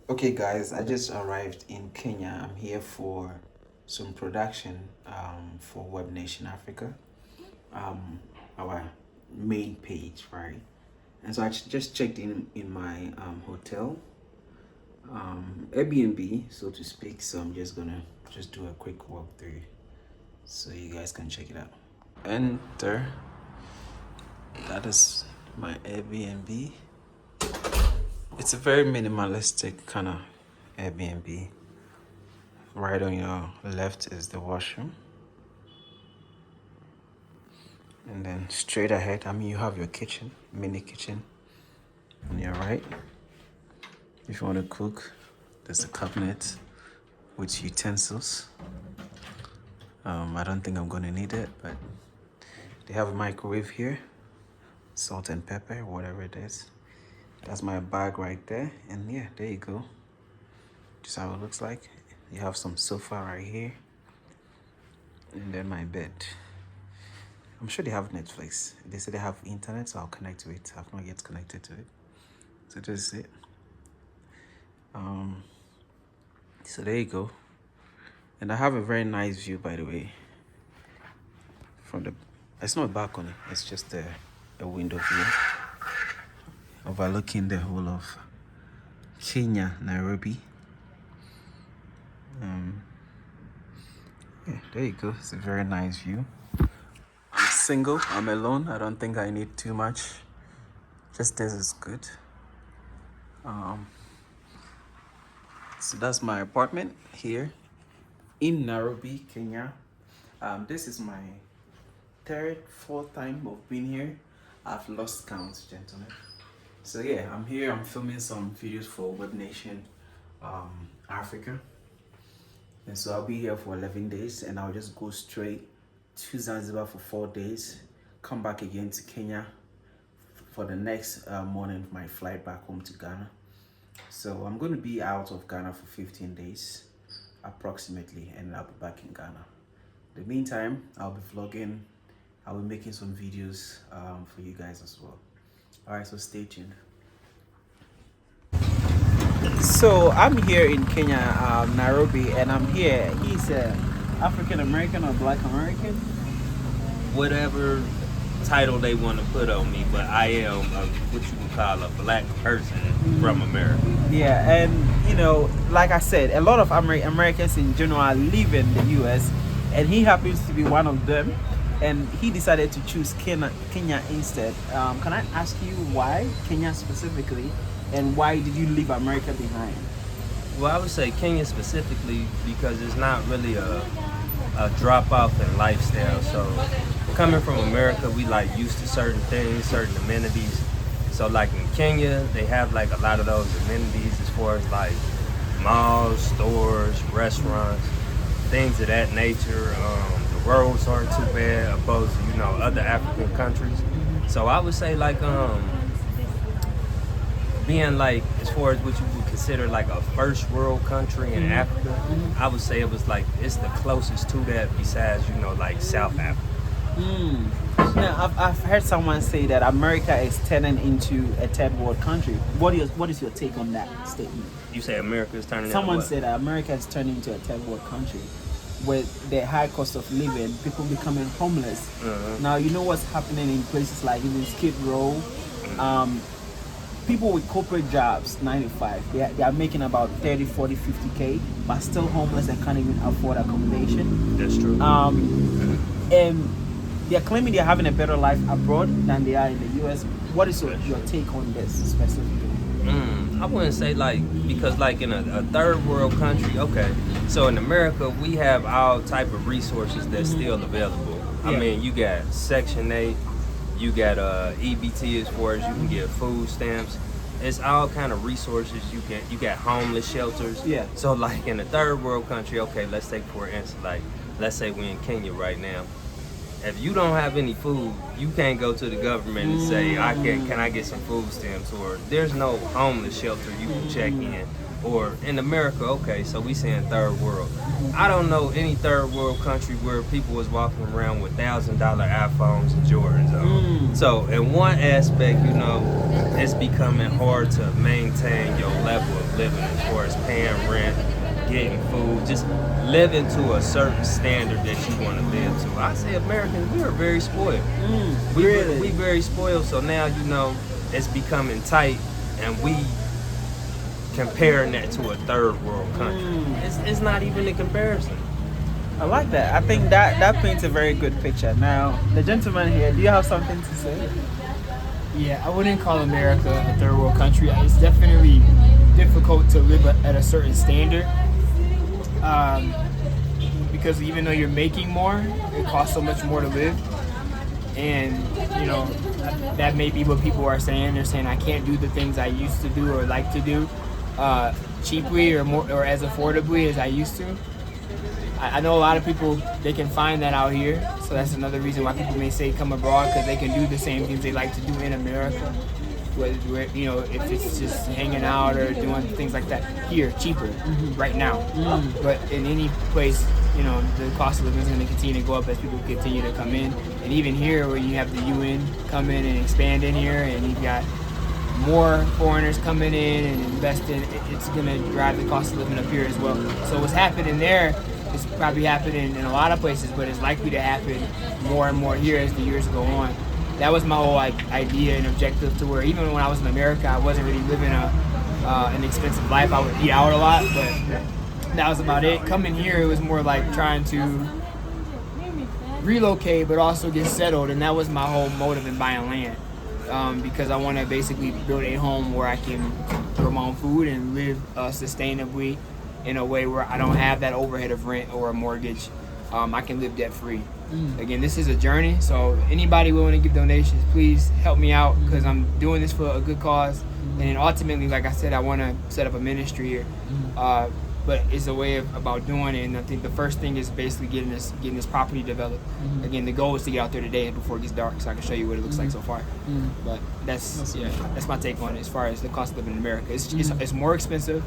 Okay, guys, I just arrived in Kenya. I'm here for some production for Webnation Africa, our main page, right? And so I just checked in my hotel, Airbnb, so to speak. So I'm just gonna just do a quick walkthrough so you guys can check it out. Enter. That is my Airbnb. It's a very minimalistic kind of Airbnb. Right on your left is the washroom. And then straight ahead, you have your kitchen, mini kitchen on your right. If you want to cook, there's a cabinet with utensils. I don't think I'm going to need it, but they have a microwave here, salt and pepper, whatever it is. That's my bag right there. And yeah, there you go. Just how it looks like. You have some sofa right here. And then my bed. I'm sure they have Netflix. They say they have internet, so I'll connect to it. I've not yet connected to it. So this is it. So there you go. And I have a very nice view, by the way. From the, it's not a balcony. It's just a window view. Overlooking the whole of Kenya, Nairobi. Yeah, there you go. It's a very nice view. I'm single. I'm alone. I don't think I need too much. Just this is good. So that's my apartment here in Nairobi, Kenya. This is my fourth time of being here. I've lost count, gentlemen. So yeah, I'm here. I'm filming some videos for Webnation Africa. And so I'll be here for 11 days and I'll just go straight to Zanzibar for 4 days, come back again to Kenya for the next morning of my flight back home to Ghana. So I'm going to be out of Ghana for 15 days approximately, and I'll be back in Ghana. In the meantime, I'll be vlogging. I'll be making some videos for you guys as well. All right, so stay tuned. So I'm here in Kenya, Nairobi, and I'm here. He's African American or Black American? Whatever title they want to put on me, but I am what you can call a black person from America. Yeah, and you know, like I said, a lot of Americans in general live in the US, and he happens to be one of them, and he decided to choose Kenya instead. Can I ask you why Kenya specifically, and why did you leave America behind? Well, I would say Kenya specifically because it's not really a drop off in lifestyle. So coming from America, we like used to certain things, certain amenities. So like in Kenya, they have like a lot of those amenities as far as like malls, stores, restaurants, things of that nature. The roads aren't too bad opposed to, you know, other African countries. So I would say like being like, as far as what you would consider like a first world country in Africa, I would say it was like, it's the closest to that besides, you know, like South Africa. Now, I've heard someone say that America is turning into a third world country. What is your take on that statement? You say America is turning Someone into what? said that America is turning into a third world country with the high cost of living, people becoming homeless. Now, you know what's happening in places like even Skid Row. People with corporate jobs, 9 to 5, they are making about 30, 40, 50K, but still homeless and can't even afford accommodation. That's true. And they're claiming they're having a better life abroad than they are in the US. What is your take on this specifically? I wouldn't say like, because like in a third world country, okay, so in America we have all type of resources that's still available. Yeah. I mean, you got Section 8, you got EBT as far as you can get food stamps. It's all kind of resources. You got homeless shelters. Yeah. So like in a third world country, okay, let's take for instance, like let's say we're in Kenya right now. If you don't have any food, you can't go to the government and say, can I get some food stamps? Or there's no homeless shelter you can check in. Or in America, okay, so we saying third world. I don't know any third world country where people was walking around with $1,000 iPhones and Jordans on. So in one aspect, you know, it's becoming hard to maintain your level of living as far as paying rent, getting food, just living to a certain standard that you want to live to. I say Americans, we are very spoiled. Really? We very spoiled, so now, you know, it's becoming tight, and we comparing that to a third world country. It's not even a comparison. I like that. I think that paints a very good picture. Now, the gentleman here, do you have something to say? Yeah, I wouldn't call America a third world country. It's definitely difficult to live at a certain standard. Because even though you're making more, it costs so much more to live. And, you know, that may be what people are saying. They're saying I can't do the things I used to do or like to do cheaply or more or as affordably as I used to. I know a lot of people, they can find that out here. So that's another reason why people may say come abroad, because they can do the same things they like to do in America. Where, you know, if it's just hanging out or doing things like that here, cheaper, right now. But in any place, you know, the cost of living is going to continue to go up as people continue to come in. And even here, where you have the UN come in and expand in here, and you've got more foreigners coming in and investing, it's going to drive the cost of living up here as well. So what's happening there is probably happening in a lot of places, but it's likely to happen more and more here as the years go on. That was my whole idea and objective, to where even when I was in America, I wasn't really living an expensive life. I would eat out a lot, but that was about it. Coming here, it was more like trying to relocate, but also get settled, and that was my whole motive in buying land. Because I want to basically build a home where I can grow my own food and live sustainably in a way where I don't have that overhead of rent or a mortgage. I can live debt free. Again, this is a journey, so anybody willing to give donations, please help me out, because I'm doing this for a good cause. And then ultimately, like I said, I want to set up a ministry here. But it's a way about doing it, and I think the first thing is basically getting this property developed. Again, the goal is to get out there today before it gets dark, so I can show you what it looks like so far. But that's my take on it as far as the cost of living in America. It's more expensive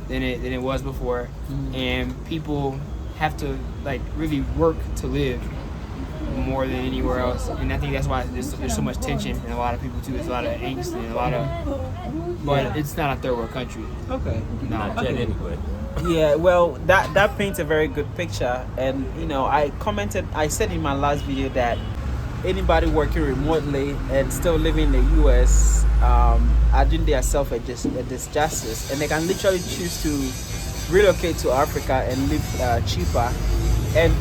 than it was before, and people have to like really work to live more than anywhere else. And I think that's why there's so much tension in a lot of people too. There's a lot of angst and a lot of, but it's not a third world country. Okay. No. Not yet anyway. Yeah, well, that paints a very good picture. And you know, I said in my last video that anybody working remotely and still living in the US are doing themselves a disjustice, and they can literally choose to relocate to Africa and live cheaper. And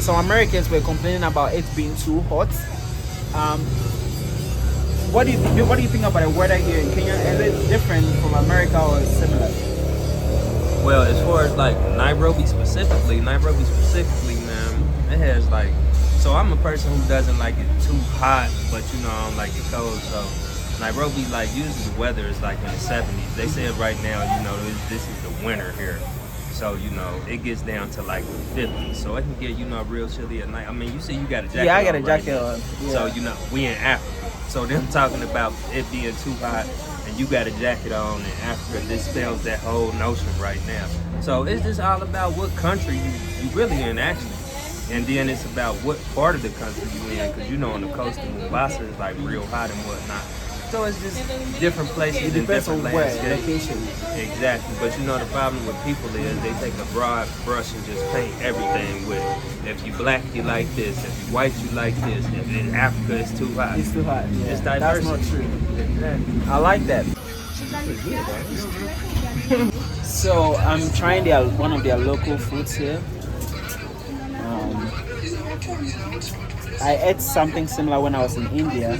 some Americans were complaining about it being too hot. What do you think about the weather here in Kenya? Is it different from America or similar? Well, as far as like Nairobi specifically, man, it has like, so I'm a person who doesn't like it too hot, but you know, I don't like it cold. So Nairobi, like, usually the weather is like in the 70s. They said right now, you know, this is the winter here. So, you know, it gets down to like the 50s. So it can get, you know, real chilly at night. I mean, you see you got a jacket. Yeah, I got a on jacket right on. Yeah. So, you know, we in Africa. So them talking about it being too hot and you got a jacket on in Africa, this spells that whole notion right now. So it's just all about what country you really in, actually. And then it's about what part of the country you in, because you know on the coast of Mombasa is like real hot and whatnot. So it's just different places and different landscapes. Exactly. But you know the problem with people is they take a broad brush and just paint everything with it. If you black, you like this. If you white, you like this. If in Africa, it's too hot. It's too hot. Yeah. It's diversity. That's not true. Exactly. I like that. So I'm trying one of their local foods here. I ate something similar when I was in India.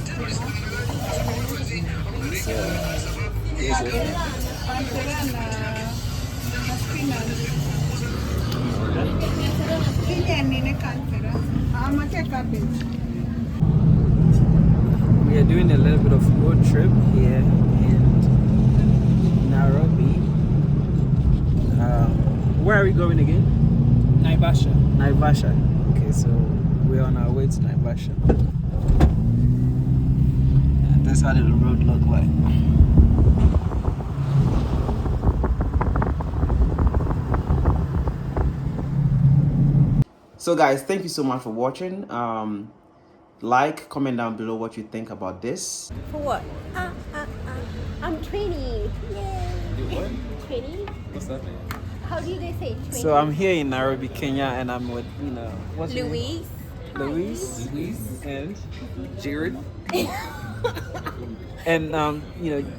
So, we are doing a little bit of road trip here in Nairobi. Where are we going again? Naivasha. Naivasha. Okay, so we're on our way to Naivasha. And that's how the road look like. So guys, thank you so much for watching. Like, comment down below what you think about this. For what? I'm 20. Yay. You what? 20. 20? What's that mean? How do they say 20? So I'm here in Nairobi, Kenya, and I'm with, what's your name? Louise. Luis and Jared? and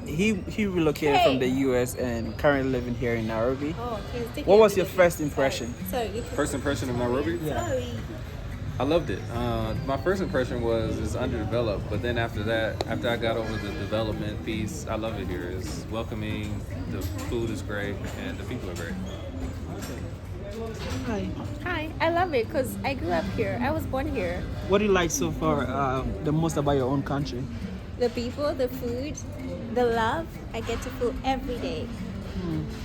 he relocated from the US and currently living here in Nairobi. Oh, okay. What was your first impression? Sorry. First impression of Nairobi? Sorry. I loved it. My first impression was it's underdeveloped, but then after that, after I got over the development piece, I love it here. It's welcoming, the food is great, and the people are great. Hi. Hi. I love it because I grew up here. I was born here. What do you like so far the most about your own country? The people, the food, the love I get to feel every day.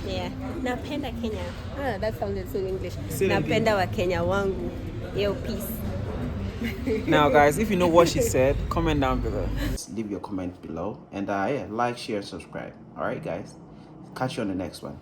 Yeah. Napenda Kenya. That sounded so English. Say that again. Napenda wa Kenya wangu. Yo, peace. Now, guys, if you know what she said, comment down below. Leave your comment below and like, share, subscribe. All right, guys. Catch you on the next one.